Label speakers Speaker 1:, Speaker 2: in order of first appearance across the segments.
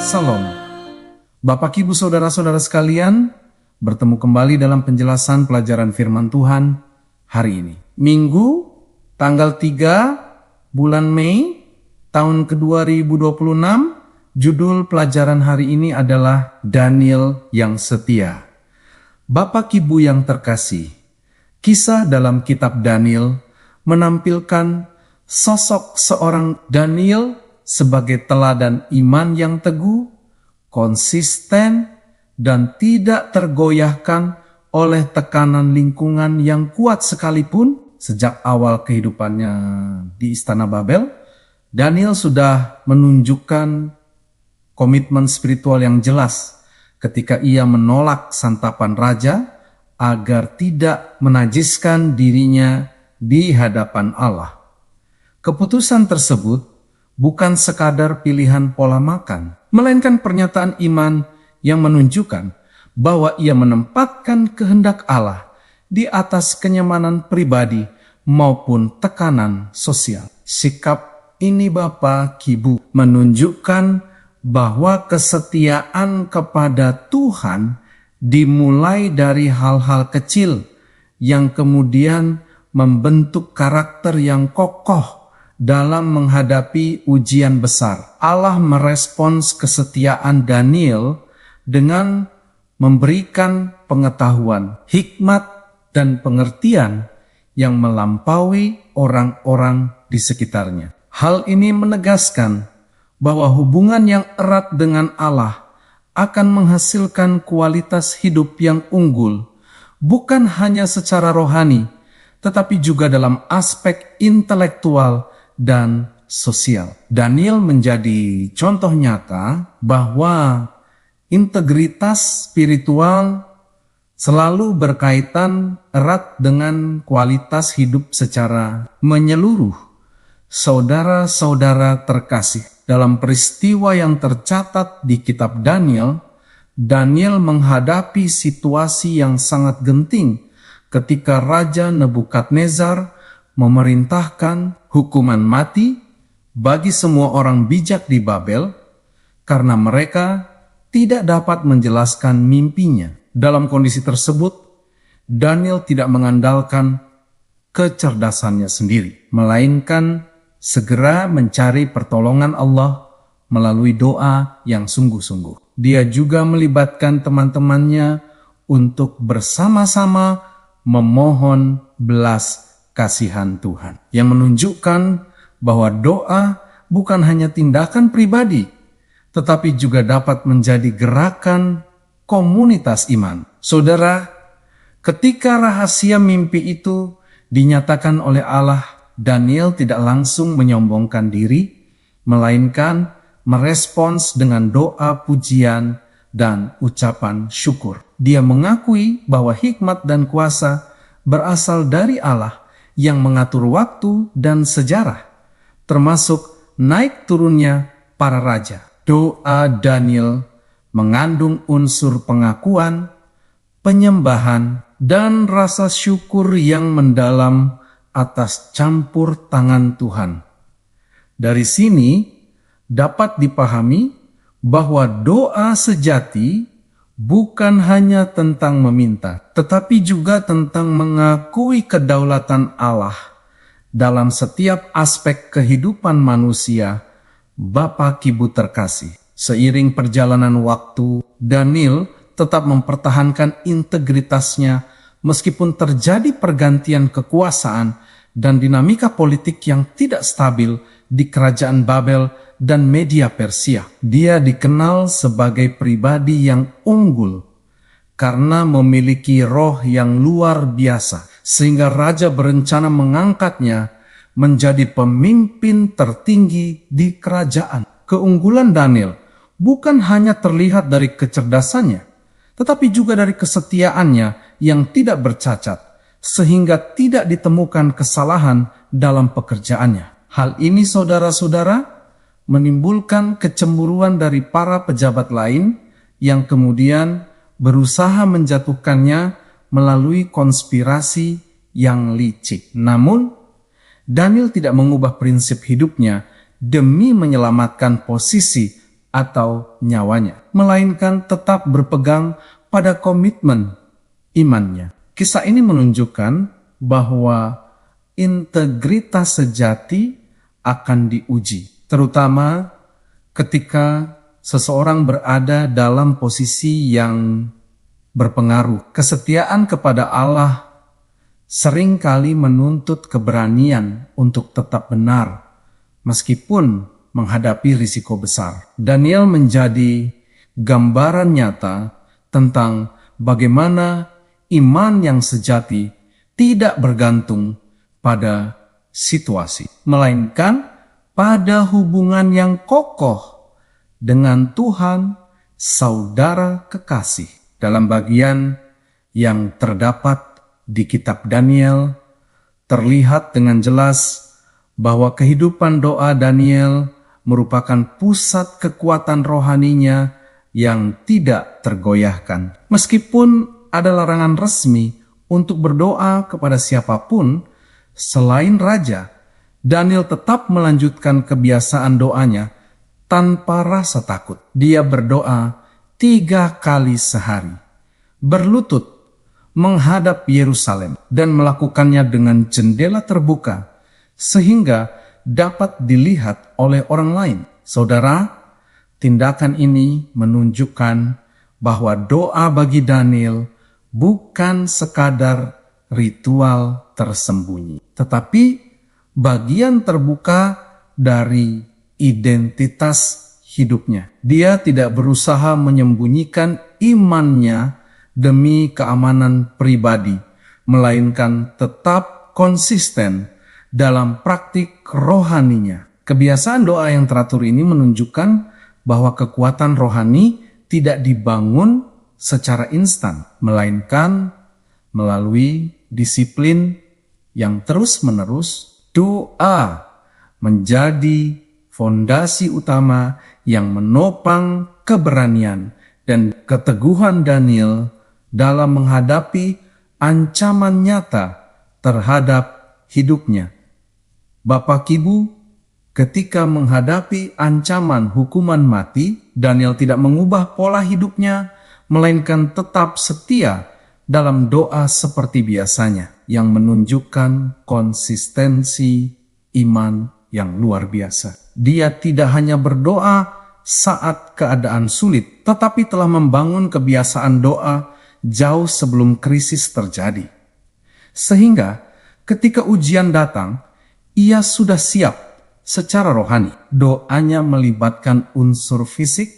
Speaker 1: Salam. Bapak Ibu saudara-saudara sekalian, bertemu kembali dalam penjelasan pelajaran firman Tuhan hari ini. Minggu tanggal 3 bulan Mei tahun ke-2026, judul pelajaran hari ini adalah Daniel yang setia. Bapak Ibu yang terkasih, kisah dalam kitab Daniel menampilkan sosok seorang Daniel sebagai teladan iman yang teguh, konsisten, dan tidak tergoyahkan oleh tekanan lingkungan yang kuat sekalipun. Sejak awal kehidupannya di Istana Babel, Daniel sudah menunjukkan komitmen spiritual yang jelas ketika ia menolak santapan raja agar tidak menajiskan dirinya di hadapan Allah. Keputusan tersebut bukan sekadar pilihan pola makan, melainkan pernyataan iman yang menunjukkan bahwa ia menempatkan kehendak Allah di atas kenyamanan pribadi maupun tekanan sosial. Sikap ini Bapak Ibu menunjukkan bahwa kesetiaan kepada Tuhan dimulai dari hal-hal kecil yang kemudian membentuk karakter yang kokoh dalam menghadapi ujian besar. Allah merespons kesetiaan Daniel dengan memberikan pengetahuan, hikmat, dan pengertian yang melampaui orang-orang di sekitarnya. Hal ini menegaskan bahwa hubungan yang erat dengan Allah akan menghasilkan kualitas hidup yang unggul, bukan hanya secara rohani, tetapi juga dalam aspek intelektual dan sosial. Daniel menjadi contoh nyata bahwa integritas spiritual selalu berkaitan erat dengan kualitas hidup secara menyeluruh. Saudara-saudara terkasih, dalam peristiwa yang tercatat di kitab Daniel, Daniel menghadapi situasi yang sangat genting ketika Raja Nebukadnezar memerintahkan hukuman mati bagi semua orang bijak di Babel karena mereka tidak dapat menjelaskan mimpinya. Dalam kondisi tersebut, Daniel tidak mengandalkan kecerdasannya sendiri, melainkan segera mencari pertolongan Allah melalui doa yang sungguh-sungguh. Dia juga melibatkan teman-temannya untuk bersama-sama memohon belas kasihan Tuhan, yang menunjukkan bahwa doa bukan hanya tindakan pribadi, tetapi juga dapat menjadi gerakan komunitas iman. Saudara, ketika rahasia mimpi itu dinyatakan oleh Allah, Daniel tidak langsung menyombongkan diri, melainkan merespons dengan doa pujian dan ucapan syukur. Dia mengakui bahwa hikmat dan kuasa berasal dari Allah yang mengatur waktu dan sejarah, termasuk naik turunnya para raja. Doa Daniel mengandung unsur pengakuan, penyembahan, dan rasa syukur yang mendalam atas campur tangan Tuhan. Dari sini dapat dipahami bahwa doa sejati bukan hanya tentang meminta, tetapi juga tentang mengakui kedaulatan Allah dalam setiap aspek kehidupan manusia. Bapak Ibu terkasih, seiring perjalanan waktu, Daniel tetap mempertahankan integritasnya meskipun terjadi pergantian kekuasaan dan dinamika politik yang tidak stabil di kerajaan Babel dan media Persia. Dia dikenal sebagai pribadi yang unggul karena memiliki roh yang luar biasa, sehingga raja berencana mengangkatnya menjadi pemimpin tertinggi di kerajaan. Keunggulan Daniel bukan hanya terlihat dari kecerdasannya, tetapi juga dari kesetiaannya yang tidak bercacat, sehingga tidak ditemukan kesalahan dalam pekerjaannya. Hal ini saudara-saudara menimbulkan kecemburuan dari para pejabat lain yang kemudian berusaha menjatuhkannya melalui konspirasi yang licik. Namun, Daniel tidak mengubah prinsip hidupnya demi menyelamatkan posisi atau nyawanya, melainkan tetap berpegang pada komitmen imannya. Kisah ini menunjukkan bahwa integritas sejati akan diuji, terutama ketika seseorang berada dalam posisi yang berpengaruh. Kesetiaan kepada Allah seringkali menuntut keberanian untuk tetap benar, meskipun menghadapi risiko besar. Daniel menjadi gambaran nyata tentang bagaimana iman yang sejati tidak bergantung pada situasi, melainkan pada hubungan yang kokoh dengan Tuhan, saudara kekasih. Dalam bagian yang terdapat di kitab Daniel, terlihat dengan jelas bahwa kehidupan doa Daniel merupakan pusat kekuatan rohaninya yang tidak tergoyahkan. Meskipun ada larangan resmi untuk berdoa kepada siapapun selain raja, Daniel tetap melanjutkan kebiasaan doanya tanpa rasa takut. Dia berdoa 3 kali sehari, berlutut menghadap Yerusalem, dan melakukannya dengan jendela terbuka sehingga dapat dilihat oleh orang lain. Saudara, tindakan ini menunjukkan bahwa doa bagi Daniel bukan sekadar ritual tersembunyi, tetapi bagian terbuka dari identitas hidupnya. Dia tidak berusaha menyembunyikan imannya demi keamanan pribadi, melainkan tetap konsisten dalam praktik rohaninya. Kebiasaan doa yang teratur ini menunjukkan bahwa kekuatan rohani tidak dibangun secara instan, melainkan melalui disiplin yang terus-menerus. Doa menjadi fondasi utama yang menopang keberanian dan keteguhan Daniel dalam menghadapi ancaman nyata terhadap hidupnya. Bapak Ibu, ketika menghadapi ancaman hukuman mati, Daniel tidak mengubah pola hidupnya, melainkan tetap setia dalam doa seperti biasanya, yang menunjukkan konsistensi iman yang luar biasa. Dia tidak hanya berdoa saat keadaan sulit, tetapi telah membangun kebiasaan doa jauh sebelum krisis terjadi. Sehingga ketika ujian datang, ia sudah siap secara rohani. Doanya melibatkan unsur fisik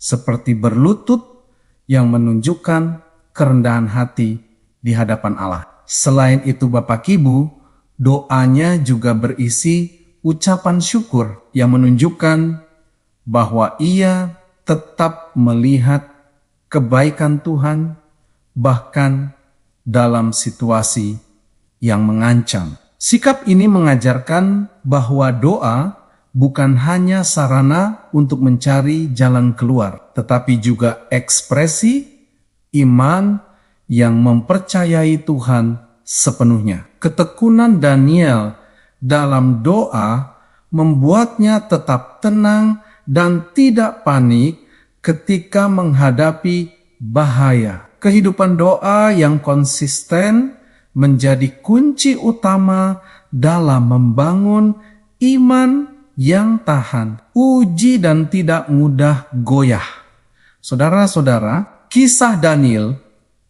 Speaker 1: seperti berlutut yang menunjukkan kerendahan hati di hadapan Allah. Selain itu Bapak Ibu, doanya juga berisi ucapan syukur yang menunjukkan bahwa ia tetap melihat kebaikan Tuhan bahkan dalam situasi yang mengancam. Sikap ini mengajarkan bahwa doa bukan hanya sarana untuk mencari jalan keluar, tetapi juga ekspresi iman yang mempercayai Tuhan sepenuhnya. Ketekunan Daniel dalam doa membuatnya tetap tenang dan tidak panik ketika menghadapi bahaya. Kehidupan doa yang konsisten menjadi kunci utama dalam membangun iman yang tahan uji dan tidak mudah goyah. Saudara-saudara, kisah Daniel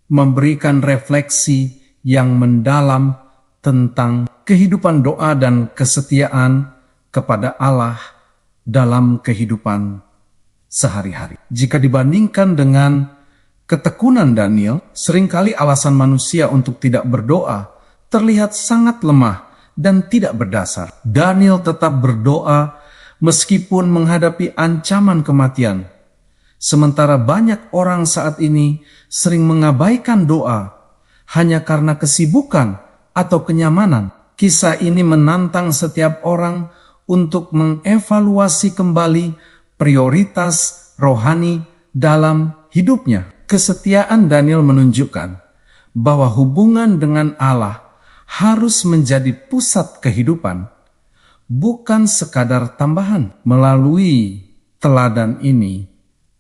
Speaker 1: memberikan refleksi yang mendalam tentang kehidupan doa dan kesetiaan kepada Allah dalam kehidupan sehari-hari. Jika dibandingkan dengan ketekunan Daniel, seringkali alasan manusia untuk tidak berdoa terlihat sangat lemah dan tidak berdasar. Daniel tetap berdoa meskipun menghadapi ancaman kematian. Sementara banyak orang saat ini sering mengabaikan doa hanya karena kesibukan atau kenyamanan. Kisah ini menantang setiap orang untuk mengevaluasi kembali prioritas rohani dalam hidupnya. Kesetiaan Daniel menunjukkan bahwa hubungan dengan Allah harus menjadi pusat kehidupan, bukan sekadar tambahan. Melalui teladan ini,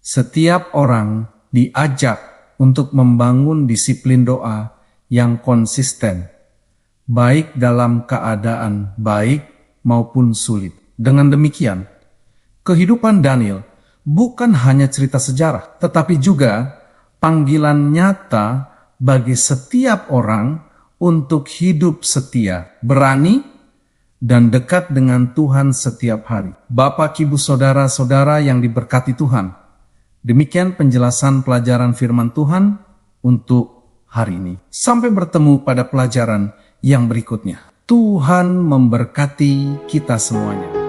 Speaker 1: setiap orang diajak untuk membangun disiplin doa yang konsisten, baik dalam keadaan baik maupun sulit. Dengan demikian, kehidupan Daniel bukan hanya cerita sejarah, tetapi juga panggilan nyata bagi setiap orang untuk hidup setia, berani, dan dekat dengan Tuhan setiap hari. Bapak, Ibu, saudara-saudara yang diberkati Tuhan, demikian penjelasan pelajaran firman Tuhan untuk hari ini. Sampai bertemu pada pelajaran yang berikutnya. Tuhan memberkati kita semuanya.